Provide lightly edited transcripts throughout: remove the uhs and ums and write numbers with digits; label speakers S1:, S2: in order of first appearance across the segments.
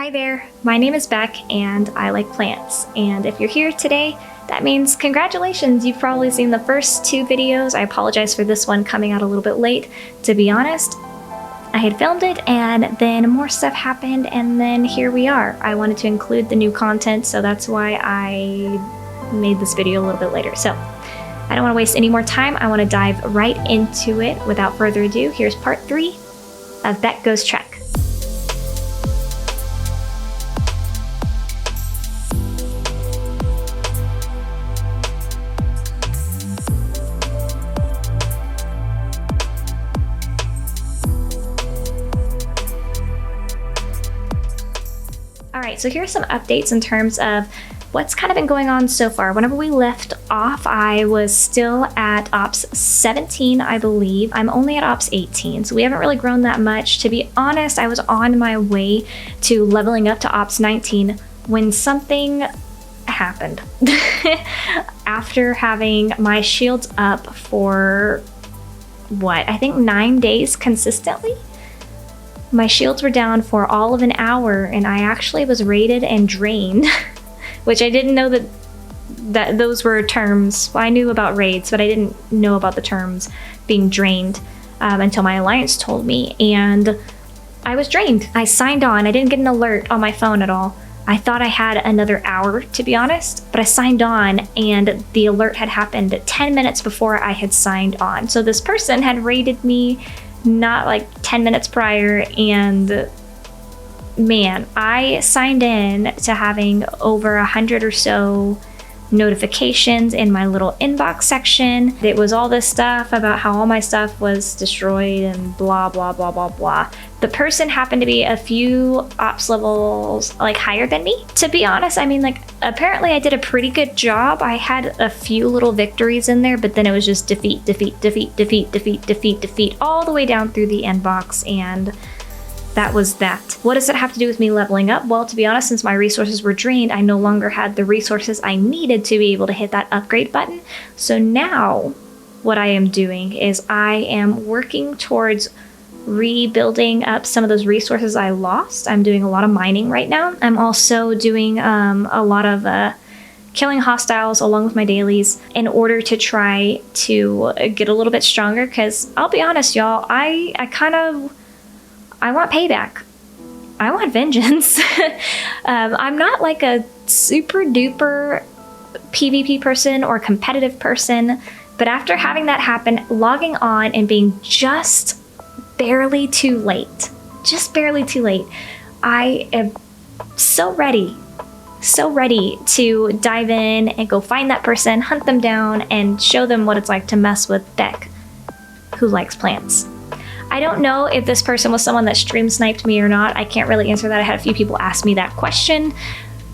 S1: Hi there, my name is Beck and I like plants. And if you're here today, that means congratulations, you've probably seen the first two videos. I apologize for this one coming out a little bit late. To be honest, I had filmed it and then more stuff happened and then here we are. I wanted to include the new content, so that's why I made this video a little bit later. So I don't want to waste any more time. I want to dive right into it. Without further ado, here's part 3 of Beck Goes Trek. Alright, so here's some updates in terms of what's kind of been going on so far. Whenever we left off, I was still at Ops 17, I believe. I'm only at Ops 18, so we haven't really grown that much. To be honest, I was on my way to leveling up to Ops 19 when something happened. After having my shields up for, what, I think 9 days consistently? My shields were down for all of an hour and I actually was raided and drained, which I didn't know that those were terms. Well, I knew about raids, but I didn't know about the terms being drained until my alliance told me, and I was drained. I signed on. I didn't get an alert on my phone at all. I thought I had another hour, to be honest, but I signed on and the alert had happened 10 minutes before I had signed on. So this person had raided me not like 10 minutes prior, and man, I signed in to having over 100 or so notifications in my little inbox section. It was all this stuff about how all my stuff was destroyed and blah blah blah blah blah. The person happened to be a few ops levels like higher than me. To be honest, I mean, like, apparently I did a pretty good job. I had a few little victories in there, but then it was just defeat, defeat, defeat, defeat, defeat, defeat, defeat, all the way down through the inbox, and that was that. What does it have to do with me leveling up? Well, to be honest, since my resources were drained, I no longer had the resources I needed to be able to hit that upgrade button. So now what I am doing is I am working towards rebuilding up some of those resources I lost. I'm doing a lot of mining right now. I'm also doing a lot of killing hostiles along with my dailies in order to try to get a little bit stronger, because I'll be honest, y'all, I want payback. I want vengeance. I'm not like a super duper PvP person or competitive person, but after having that happen, logging on and being just barely too late, I am so ready to dive in and go find that person, hunt them down, and show them what it's like to mess with Beck, who likes plants. I don't know if this person was someone that stream sniped me or not. I can't really answer that. I had a few people ask me that question.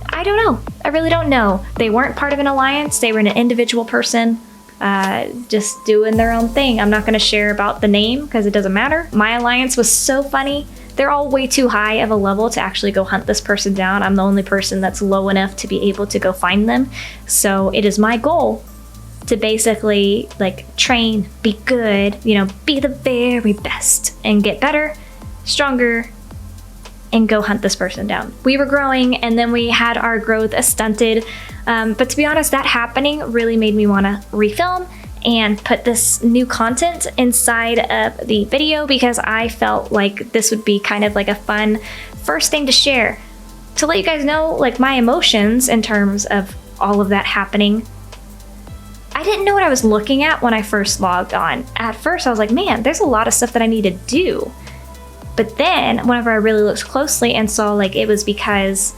S1: I don't know. I really don't know. They weren't part of an alliance. They were an individual person, just doing their own thing. I'm not going to share about the name because it doesn't matter. My alliance was so funny. They're all way too high of a level to actually go hunt this person down. I'm the only person that's low enough to be able to go find them. So it is my goal to basically like train, be good, you know, be the very best and get better, stronger, and go hunt this person down. We were growing and then we had our growth stunted. But to be honest, that happening really made me want to refilm and put this new content inside of the video, because I felt like this would be kind of like a fun first thing to share, to let you guys know like my emotions in terms of all of that happening. I didn't know what I was looking at when I first logged on. At first I was like, man, there's a lot of stuff that I need to do. But then whenever I really looked closely and saw like it was because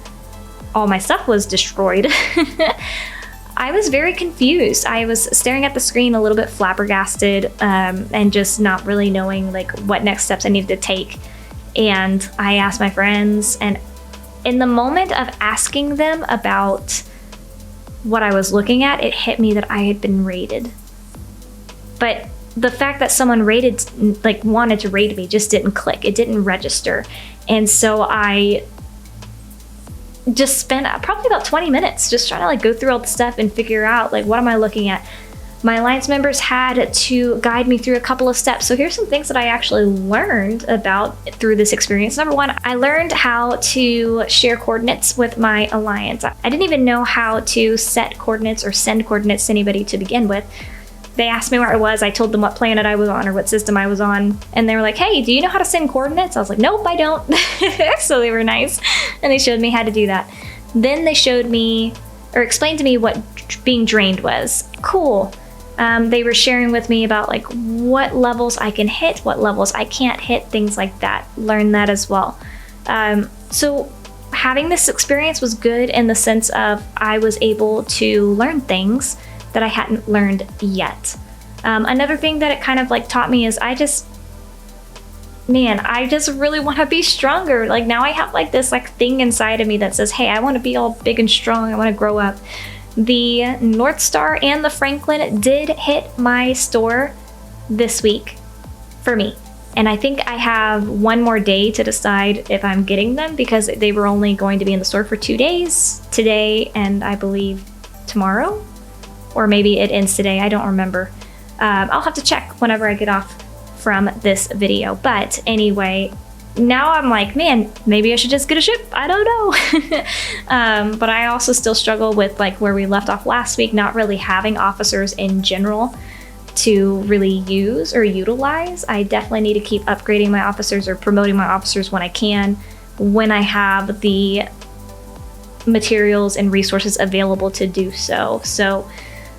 S1: all my stuff was destroyed, I was very confused. I was staring at the screen a little bit flabbergasted, and just not really knowing like what next steps I needed to take. And I asked my friends, and in the moment of asking them about what I was looking at, it hit me that I had been raided. But the fact that someone raided, like wanted to raid me, just didn't click. It didn't register. And so I just spent probably about 20 minutes just trying to like go through all the stuff and figure out like, what am I looking at? my alliance members had to guide me through a couple of steps. So here's some things that I actually learned about through this experience. Number one, I learned how to share coordinates with my alliance. I didn't even know how to set coordinates or send coordinates to anybody to begin with. They asked me where I was, I told them what planet I was on or what system I was on, and they were like, hey, do you know how to send coordinates? I was like, nope, I don't. So they were nice, and they showed me how to do that. Then they showed me, or explained to me what being drained was. Cool. They were sharing with me about like what levels I can hit, what levels I can't hit, things like that. Learn that as well. So having this experience was good in the sense of I was able to learn things that I hadn't learned yet. Another thing that it kind of like taught me is I just really want to be stronger. Like now I have like this like thing inside of me that says, hey, I want to be all big and strong. I want to grow up. The North Star and the Franklin did hit my store this week for me. And I think I have one more day to decide if I'm getting them because they were only going to be in the store for 2 days, today and I believe tomorrow, or maybe it ends today. I don't remember. I'll have to check whenever I get off from this video. But anyway, now I'm like, man, maybe I should just get a ship. I don't know. But I also still struggle with like where we left off last week, not really having officers in general to really use or utilize. I definitely need to keep upgrading my officers or promoting my officers when I can, when I have the materials and resources available to do so. So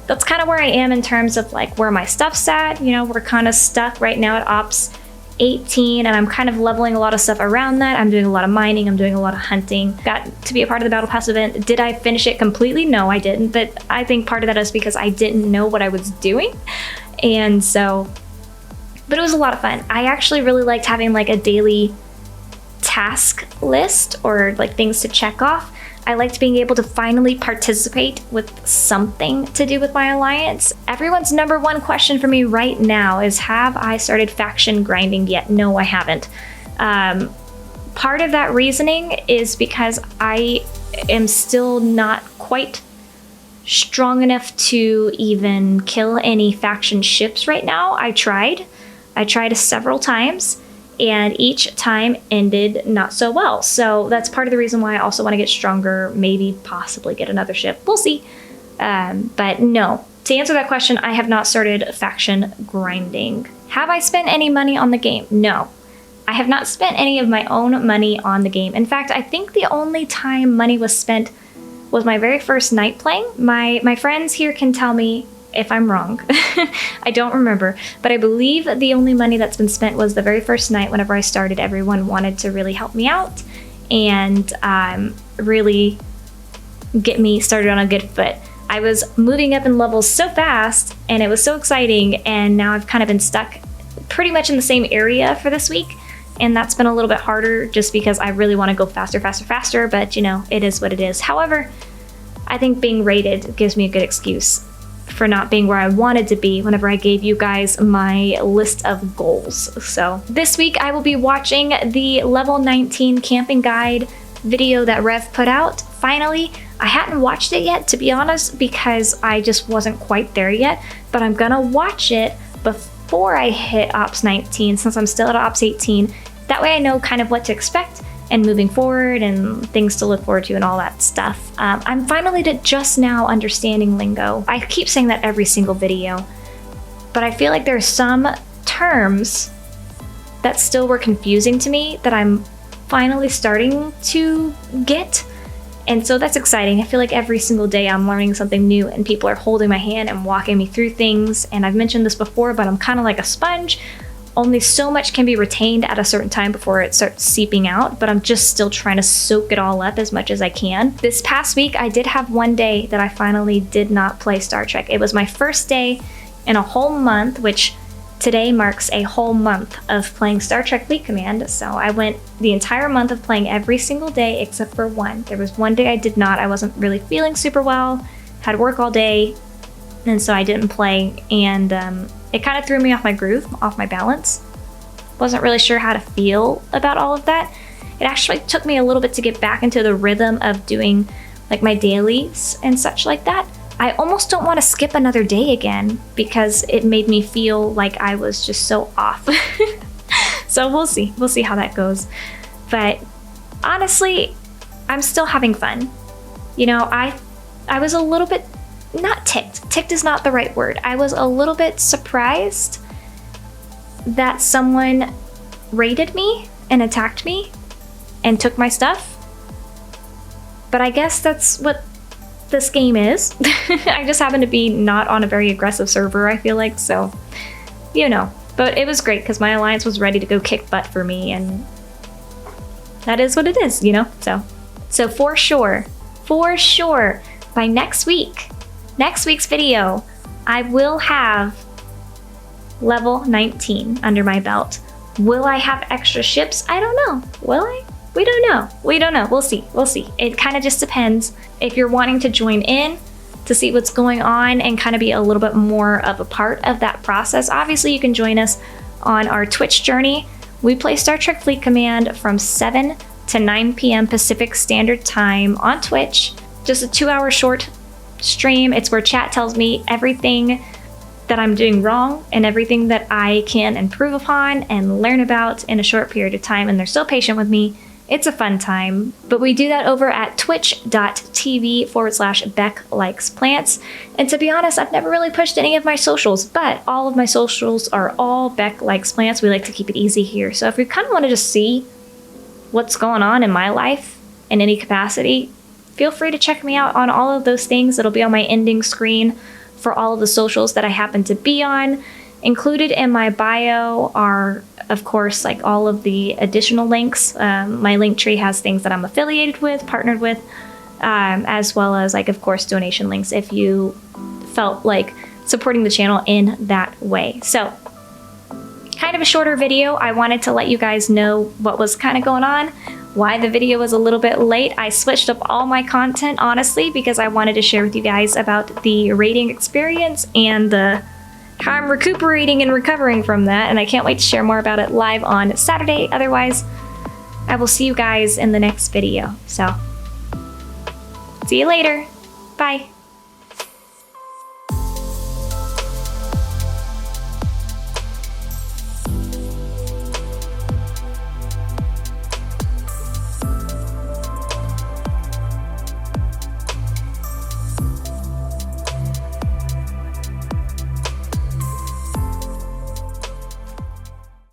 S1: that's kind of where I am in terms of like where my stuff's at. You know, we're kind of stuck right now at Ops 18 and I'm kind of leveling a lot of stuff around that. I'm doing a lot of mining, I'm doing a lot of hunting. Got to be a part of the Battle Pass event. Did I finish it completely? No, I didn't, but I think part of that is because I didn't know what I was doing. And so, but it was a lot of fun. I actually really liked having like a daily task list or like things to check off. I liked being able to finally participate with something to do with my alliance. Everyone's number one question for me right now is, have I started faction grinding yet? No, I haven't. Part of that reasoning is because I am still not quite strong enough to even kill any faction ships right now. I tried several times, and each time ended not so well. So that's part of the reason why I also want to get stronger, maybe possibly get another ship. We'll see. But no, to answer that question, I have not started faction grinding. Have I spent any money on the game? No. I have not spent any of my own money on the game. In fact, I think the only time money was spent was my very first night playing. My friends here can tell me if I'm wrong. I don't remember, but I believe the only money that's been spent was the very first night. Whenever I started, everyone wanted to really help me out and really get me started on a good foot. I was moving up in levels so fast and it was so exciting, and now I've kind of been stuck pretty much in the same area for this week, and that's been a little bit harder just because I really want to go faster, but you know, it is what it is. However, I think being rated gives me a good excuse for not being where I wanted to be whenever I gave you guys my list of goals. So this week I will be watching the level 19 camping guide video that Rev put out. Finally, I hadn't watched it yet, to be honest, because I just wasn't quite there yet, but I'm gonna watch it before I hit Ops 19 since I'm still at Ops 18. That way I know kind of what to expect and moving forward and things to look forward to and all that stuff. I'm finally just now understanding lingo. I keep saying that every single video, but I feel like there's some terms that still were confusing to me that I'm finally starting to get. And so that's exciting. I feel like every single day I'm learning something new and people are holding my hand and walking me through things. And I've mentioned this before, but I'm kind of like a sponge. Only so much can be retained at a certain time before it starts seeping out, but I'm just still trying to soak it all up as much as I can. This past week, I did have one day that I finally did not play Star Trek. It was my first day in a whole month, which today marks a whole month of playing Star Trek Fleet Command. So I went the entire month of playing every single day except for one. There was one day I did not. I wasn't really feeling super well, had work all day, and so I didn't play, and it kind of threw me off my groove, off my balance. Wasn't really sure how to feel about all of that. It actually took me a little bit to get back into the rhythm of doing like my dailies and such like that. I almost don't want to skip another day again because it made me feel like I was just so off. So we'll see. We'll see how that goes. But honestly, I'm still having fun. You know, I was a little bit, not ticked. Ticked is not the right word. I was a little bit surprised that someone raided me and attacked me and took my stuff. But I guess that's what this game is. I just happen to be not on a very aggressive server, I feel like, so, you know. But it was great because my alliance was ready to go kick butt for me, and that is what it is, you know? So for sure, by next week's video, I will have level 19 under my belt. Will I have extra ships? I don't know. Will I? We don't know. We'll see. It kind of just depends. If you're wanting to join in to see what's going on and kind of be a little bit more of a part of that process, obviously you can join us on our Twitch journey. We play Star Trek Fleet Command from 7 to 9 p.m. Pacific Standard Time on Twitch. Just a 2-hour short stream. It's where chat tells me everything that I'm doing wrong and everything that I can improve upon and learn about in a short period of time, and they're so patient with me. It's a fun time, but we do that over at twitch.tv/beklikesplants. And to be honest, I've never really pushed any of my socials, but all of my socials are all Beck Likes Plants. We like to keep it easy here. So if you kind of want to just see what's going on in my life in any capacity, feel free to check me out on all of those things. It'll be on my ending screen for all of the socials that I happen to be on. Included in my bio are, of course, like all of the additional links. My link tree has things that I'm affiliated with, partnered with, as well as, like, of course, donation links if you felt like supporting the channel in that way. So, kind of a shorter video. I wanted to let you guys know what was kind of going on, why the video was a little bit late. I switched up all my content, honestly, because I wanted to share with you guys about the raiding experience and how I'm recuperating and recovering from that, and I can't wait to share more about it live on Saturday. Otherwise, I will see you guys in the next video. So, see you later. Bye.